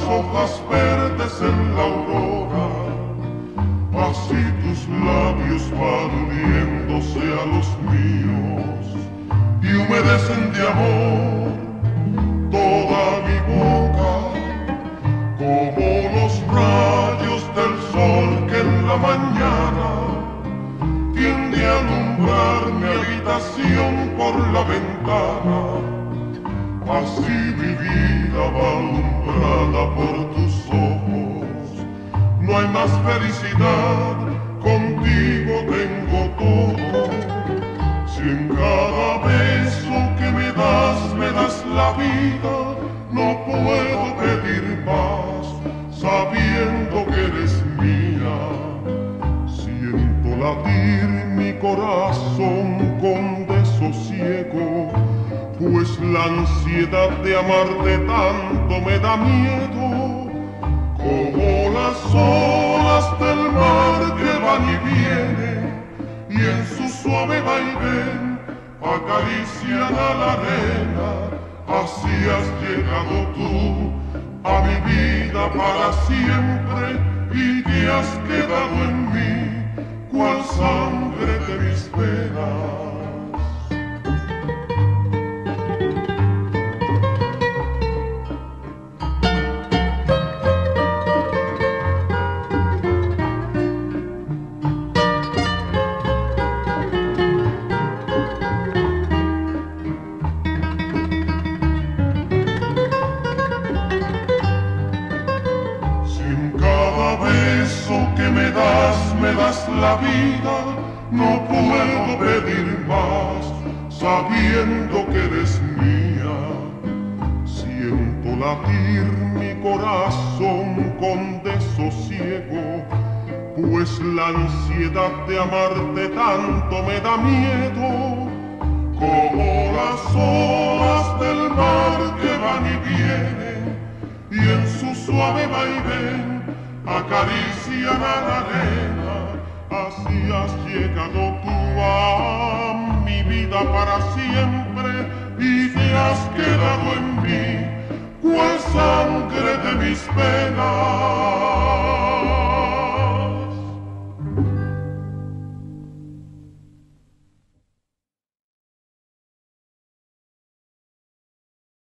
hojas verdes en la aurora, así tus labios van uniéndose a los míos y humedecen de amor toda mi boca, como los rayos del sol que en la mañana tiende a alumbrar mi habitación por la ventana. Así mi vida va alumbrada por tus ojos. No hay más felicidad, contigo tengo todo. Si en cada beso que me das la vida, no puedo pedir más, sabiendo que eres mía. Siento latir mi corazón con desosiego, pues la ansiedad de amarte tanto me da miedo, como las olas del mar que van y vienen, y en su suave vaivén acarician a la arena. Así has llegado tú a mi vida para siempre, y te has quedado en mí, cual sangre de mis venas. Me das la vida, no puedo pedir más, sabiendo que eres mía. Siento latir mi corazón con desosiego, pues la ansiedad de amarte tanto me da miedo, como las olas del mar que van y vienen, y en su suave vaivén acarician a la arena. Así has llegado tú a mi vida para siempre, y te has quedado en mí, cual sangre de mis venas.